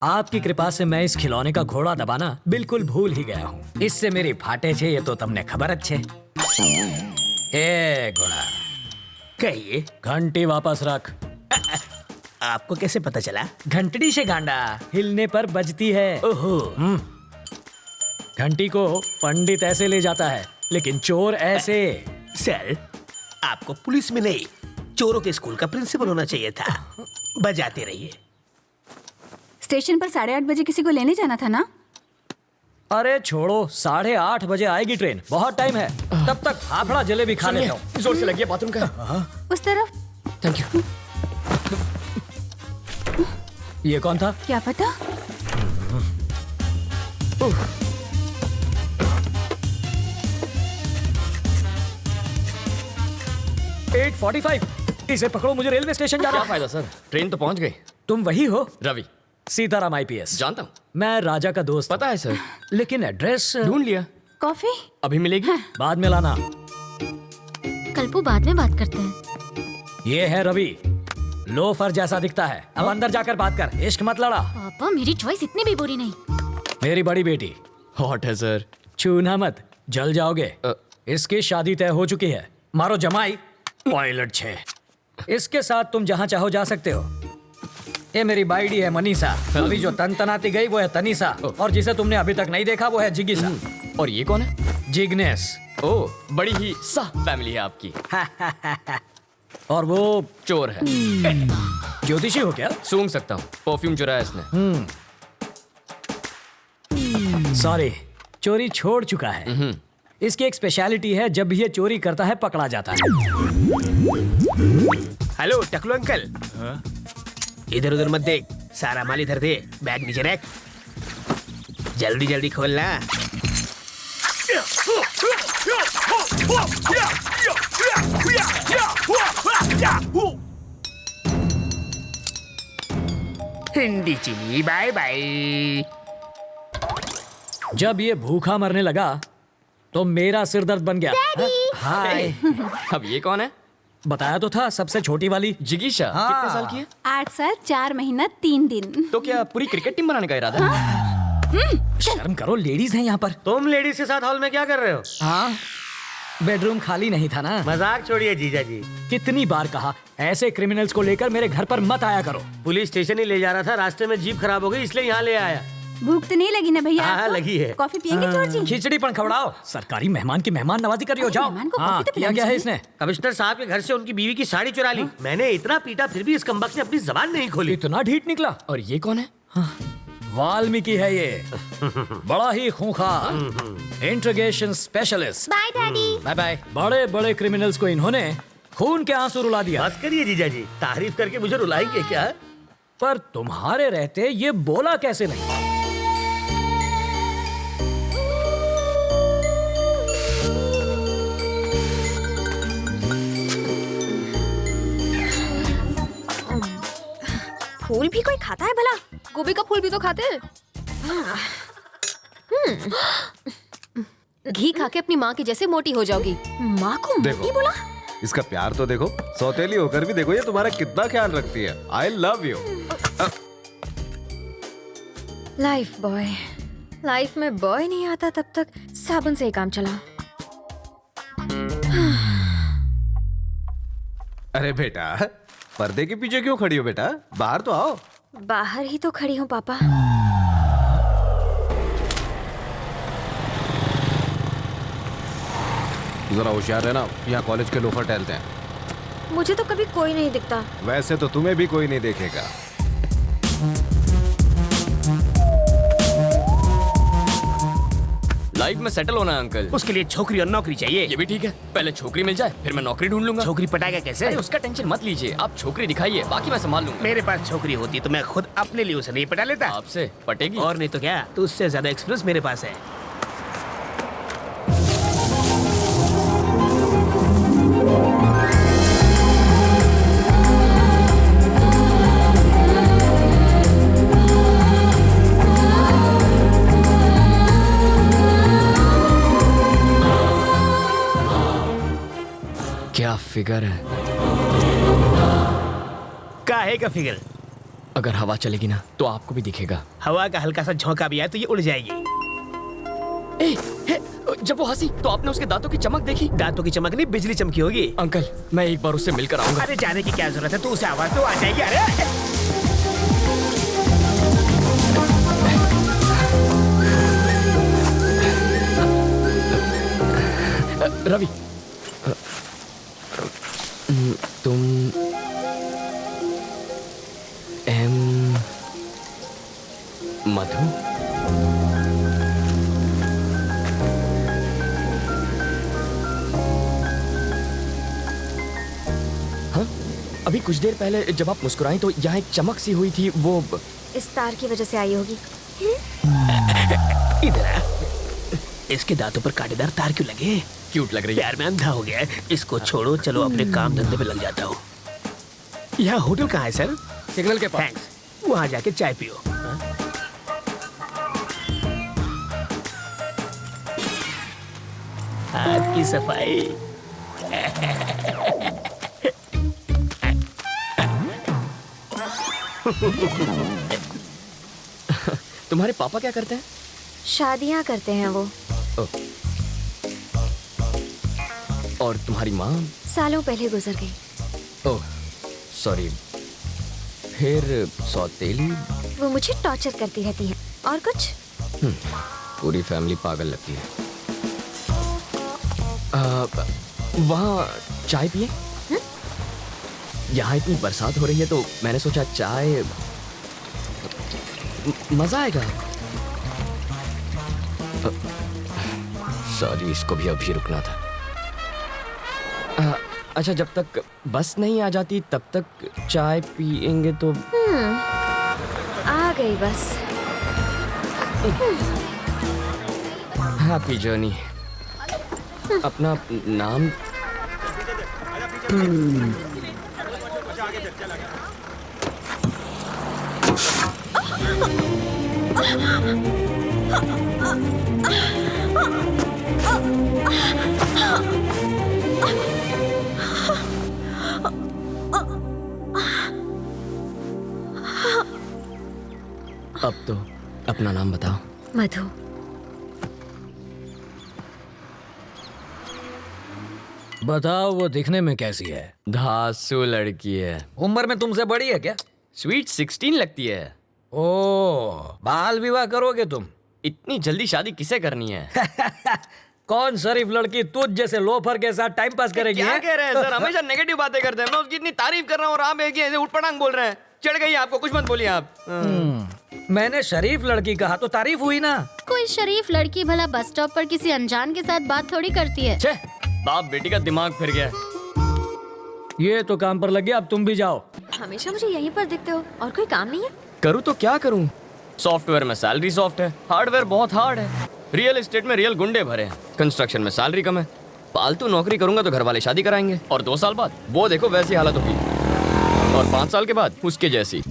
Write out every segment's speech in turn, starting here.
आपकी कृपा से मैं इस खिलौने का घोड़ा दबाना बिल्कुल भूल ही गया हूँ। इससे मेरी फाटे छे ये तो तुमने खबर अच्छे। ए घोड़ा, कहिए, घंटी वापस रख। आपको कैसे पता चला? घंटड़ी से गांडा हिलने पर बजती है। ओहो, घंटी को पंडित ऐसे ले जाता है, लेकिन चोर ऐसे। सर, आपको पुलिस में नहीं, चोरों के स्कूल का प्रिंसिपल होना चाहिए था। बजाते रहिए। स्टेशन पर 8:30 बजे किसी को लेने जाना था ना? अरे छोड़ो, 8:30 बजे आएगी ट्रेन, बहुत टाइम है। तब तक फाफड़ा जलेबी खा लेता हूँ। जोर से लगी है बाथरूम का। उस तरफ। Thank you. ये कौन था? क्या पता। 8:45। इसे पकड़ो, मुझे रेलवे स्टेशन जाना क्या है। फायदा सर, ट्रेन तो पहुंच गई। तुम वही हो? रवि, सीताराम IPS। जानता हूँ। मैं राजा का दोस्त। पता है सर, लेकिन एड्रेस ढूंढ लिया। कॉफी? अभी मिलेगी? बाद में लाना। कल्पू, बाद में बात करते हैं। ये है रवि, लोफर जैसा दिखता है। अब अंदर जाकर बात कर, इश्क मत लड़ा। पापा, मेरी चॉइस इतनी भी बुरी नहीं। मेरी बड़ी बेटी, हॉट है सर। छूना मत, जल जाओगे। इसकी शादी तय हो चुकी है। मारो जमाई, पायलट 6। इसके साथ तुम जहाँ चाहो जा सकते हो। ये मेरी बाइडी है मनीषा। अभी जो तनतनाती गई वो है तनीषा, और जिसे तुमने अभी तक नहीं देखा वो है जिगिसा। और ये कौन है? जिग्नेस। ओह, बड़ी ही साफ फैमिली है आपकी। और वो चोर है। ज्योतिषी हो क्या? सूंघ सकता हूँ, परफ्यूम चुराया इसने। सॉरी, चोरी छोड़ चुका है। इसकी एक स्पेशलिटी है, जब भी ये चोरी करता है पकड़ा जाता है। हेलो टकलू अंकल, इधर उधर मत देख, सारा माल इधर दे, बैग नीचे रख, जल्दी जल्दी खोलना। हिंदी चीनी बाय बाय। जब ये भूखा मरने लगा तो मेरा सिर दर्द बन गया। हाय। अब ये कौन है? बताया तो था, सबसे छोटी वाली। जिगीशा। कितने साल की है? 8 साल 4 महीना 3 दिन। तो क्या पूरी क्रिकेट टीम बनाने का इरादा है? शर्म करो, लेडीज हैं यहाँ पर। तुम लेडीज के साथ हॉल में क्या कर रहे हो? हाँ, बेडरूम खाली नहीं था ना। मजाक छोड़िए जीजा जी। कितनी बार कहा, ऐसे क्रिमिनल्स को लेकर मेरे घर पर मत आया करो। पुलिस स्टेशन ही ले जा रहा था, रास्ते में जीप खराब हो गई, इसलिए यहाँ ले आया। भूख तो नहीं लगी ना भैया? हाँ, आपको? लगी है। कॉफी पियेंगे चोर जी? खिचड़ी पण खवड़ाओ। सरकारी मेहमान की मेहमान नवाजी कर रही हो, जाओ। मेहमान को हाँ, कॉफी तो किया पिलानी क्या है चाहिए। इसने? कमिश्नर साहब के घर से उनकी बीवी की साड़ी चुरा ली। मैंने इतना पीटा, फिर भी इस कमबख्त ने अपनी जबान नहीं खोली। इतना ढीठ निकला। और ये कौन है? वाल्मीकि है ये, बड़ा ही खूंखार interrogation specialist. Bye daddy. Bye bye. बड़े बड़े क्रिमिनल्स को इन्होंने खून के आंसू रुला दिया। बस करिए जीजा जी, तारीफ करके मुझे रुलाएंगे क्या? पर तुम्हारे रहते ये बोला कैसे नहीं? फूल भी कोई खाता है भला? गोभी का फूल भी तो खाते हैं। घी खा के अपनी माँ की जैसे मोटी हो जाओगी। माँ को देखो। मोटी बोला? इसका प्यार तो देखो, सौतेली होकर भी देखो ये तुम्हारा कितना ख्याल रखती है। I love you. Life boy. Life में बॉय नहीं आता तब तक साबुन से ही काम चला। अरे बेटा, पर्दे के पीछे क्यों खड़ी हो बेटा? बाहर तो आओ। बाहर ही तो खड़ी हूँ पापा। जरा होशियार रहना, यहाँ कॉलेज के लोफर टहलते हैं। मुझे तो कभी कोई नहीं दिखता। वैसे तो तुम्हें भी कोई नहीं देखेगा। लाइफ में सेटल होना है अंकल। उसके लिए छोकरी और नौकरी चाहिए। ये भी ठीक है, पहले छोकरी मिल जाए फिर मैं नौकरी ढूंढ लूंगा। छोकरी पटाएगा कैसे? अरे उसका टेंशन मत लीजिए, आप छोकरी दिखाइए, बाकी मैं संभाल लूंगा। मेरे पास छोकरी होती तो मैं खुद अपने लिए उसे नहीं पटा लेता। आपसे पटेगी? और नहीं तो क्या, तो उससे ज्यादा एक्सपीरियंस मेरे पास है। क्या फिगर है। काहे का फिगर? अगर हवा चलेगी ना तो आपको भी दिखेगा। हवा का हल्का सा झोंका भी आए तो ये उड़ जाएगी। जब वो हंसी तो आपने उसके दांतों की चमक देखी? दांतों की चमक नहीं, बिजली चमकी होगी। अंकल मैं एक बार उससे मिलकर आऊंगा। अरे जाने की क्या जरूरत है, तू उसे आवाज तो आ जाएगी। अरे रवि, तुम मधु? हाँ, अभी कुछ देर पहले जब आप मुस्कुराई तो यहाँ एक चमक सी हुई थी, वो इस तार की वजह से आई होगी। इधर आ। इसके दांतों पर कांटेदार तार क्यों लगे? क्यूट लग रही है। यार मैं अंधा हो गया है। इसको छोड़ो, चलो अपने काम धंधे पे लग जाता हूँ। यहाँ होटल कहाँ है सर? सिग्नल के पास। थैंक्स। वहाँ जाके चाय पियो। हाथ की सफाई। तुम्हारे पापा क्या करते हैं? शादियाँ करते हैं वो। और तुम्हारी माँ? सालों पहले गुजर गई। Oh sorry. फिर सौतेली? वो मुझे टॉर्चर करती रहती है। और कुछ? पूरी फैमिली पागल लगती है। वहाँ चाय पिए? यहाँ इतनी बरसात हो रही है तो मैंने सोचा चाय मजा आएगा। सॉरी, इसको भी अभी रुकना था। अच्छा, जब तक बस नहीं आ जाती तब तक चाय पिएंगे तो? आ गई बस। Happy journey. अपना नाम? अब तो अपना नाम बताओ। मधु। बताओ, वो दिखने में कैसी है? धांसू लड़की है। उम्र में तुमसे बड़ी है क्या? स्वीट 16 लगती है। ओ, बाल विवाह करोगे तुम? इतनी जल्दी शादी किसे करनी है? कौन शरीफ लड़की तुझ जैसे लोफर के साथ टाइम पास करेगी? क्या कह रहे हैं सर? हमेशा नेगेटिव बातें करते हैं। मैं उसकी इतनी तारीफ कर रहा हूँ और आप एक ही ऐसे उठपटांग बोल रहे हैं। चढ़ गई आपको, कुछ मत बोलिए आप। मैंने शरीफ लड़की कहा तो तारीफ हुई ना। कोई शरीफ लड़की भला बस स्टॉप पर किसी अनजान के साथ बात थोड़ी करती है। छे, बाप बेटी का दिमाग फिर गया। ये तो काम पर लग गया, अब तुम भी जाओ। हमेशा मुझे यहीं पर दिखते हो, और कोई काम नहीं है? करूँ तो क्या करूँ? सॉफ्टवेयर में सैलरी सॉफ्ट है, हार्डवेयर बहुत हार्ड है, रियल एस्टेट में रियल गुंडे भरे हैं, कंस्ट्रक्शन में सैलरी कम है। पालतू नौकरी करूंगा तो घर वाले शादी कराएंगे और 2 साल बाद वो देखो वैसी हालत होगी, और 5 साल के बाद उसके जैसी।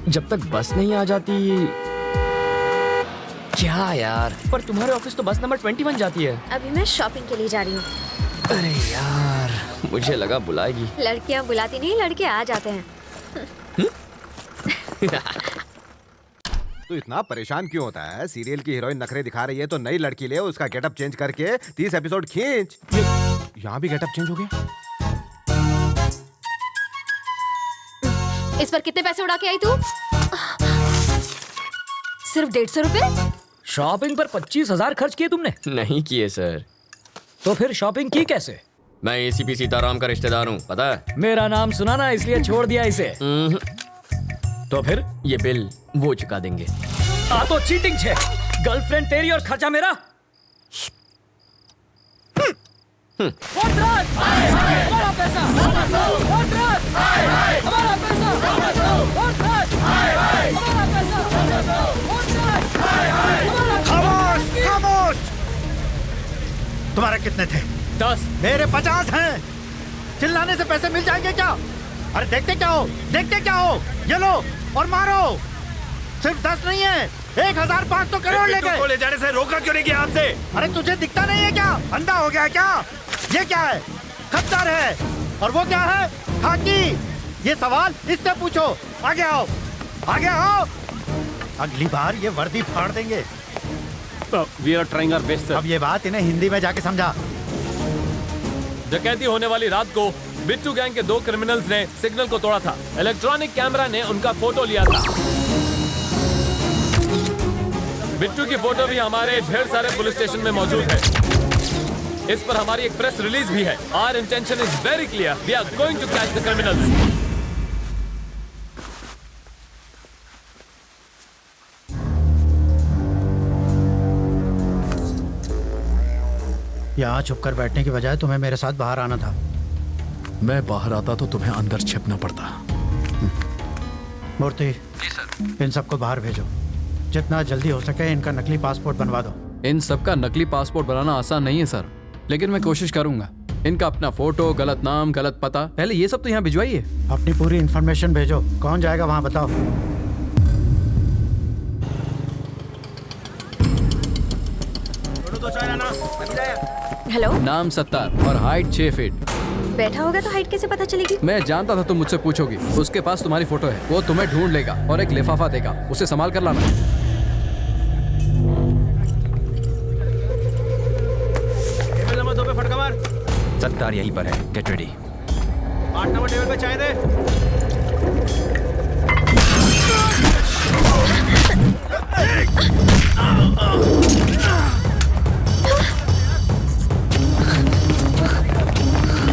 जब तक बस नहीं आ जाती। क्या यार, पर तुम्हारे ऑफिस तो बस नंबर 21 जाती है। अभी मैं शॉपिंग के लिए जा रही हूँ। अरे यार, मुझे लगा बुलाएगी। लड़कियाँ बुलाती नहीं, लड़के आ जाते हैं। तू इतना परेशान क्यों होता है? सीरियल की हीरोइन नखरे दिखा रही है तो नई लड़की ले, उसका गेटअप चेंज करके 30 एपिसोड खींच। यहाँ भी गेटअप चेंज हो गया। इस पर कितने पैसे उड़ा के आई तू? सिर्फ 150 रुपए? शॉपिंग पर 25,000 खर्च किए तुमने? नहीं किए सर। तो फिर शॉपिंग की कैसे? मैं एसीपी सीताराम का रिश्तेदार हूँ, पता है? मेरा नाम सुना ना, इसलिए छोड़ दिया इसे। तो फिर ये बिल वो चुका देंगे। आ तो चीटिंग छे। गर्लफ्रेंड तेरी और खर्चा मेरा। हमारा पैसा, हमारा पैसा, तुम्हारे कितने थे? 10। मेरे 50 हैं। चिल्लाने से पैसे मिल जाएंगे क्या? अरे देखते क्या हो, देखते क्या हो? ये लो और मारो। सिर्फ 10 नहीं है, 1500 करोड़ ले गए। ले जाने से रोका क्यों नहीं गया आपसे? अरे तुझे दिखता नहीं है क्या? अंधा हो गया है क्या? ये क्या है? खद्दार है। और वो क्या है? खाकी। ये सवाल इससे पूछो। आगे आओ, आगे आओ। अगली बार ये वर्दी फाड़ देंगे। We are trying our best, sir. अब ये बात इन्हें हिंदी में जाके समझा। डकैती होने वाली रात को बिट्टू गैंग के 2 क्रिमिनल्स ने सिग्नल को तोड़ा था। इलेक्ट्रॉनिक कैमरा ने उनका फोटो लिया था। बिट्टू की फोटो भी हमारे ढेर सारे पुलिस स्टेशन में मौजूद है। इस पर हमारी एक प्रेस रिलीज भी है। Our intention is very clear. We are going to catch the criminals. यहाँ छुपकर बैठने की बजाय तुम्हें मेरे साथ बाहर आना था। मैं बाहर आता तो तुम्हें अंदर छिपना पड़ता। मूर्ति जी सर, इन सबको बाहर भेजो। जितना जल्दी हो सके इनका नकली पासपोर्ट बनवा दो। इन सबका नकली पासपोर्ट बनाना आसान नहीं है सर, लेकिन मैं कोशिश करूंगा। इनका अपना फोटो, गलत नाम, गलत पता, पहले ये सब तो यहाँ भिजवाइए। अपनी पूरी इन्फॉर्मेशन भेजो। कौन जाएगा वहाँ बताओ। हेलो, नाम सत्तार और हाइट 6 फीट। बैठा होगा तो हाइट कैसे पता चलेगी? मैं जानता था तुम मुझसे पूछोगी। उसके पास तुम्हारी फोटो है, वो तुम्हें ढूंढ लेगा और एक लिफाफा देगा, उसे संभाल कर लाना। सत्तार यहीं पर है, गेट रेडी। 8 नंबर टेबल पे चाय दे।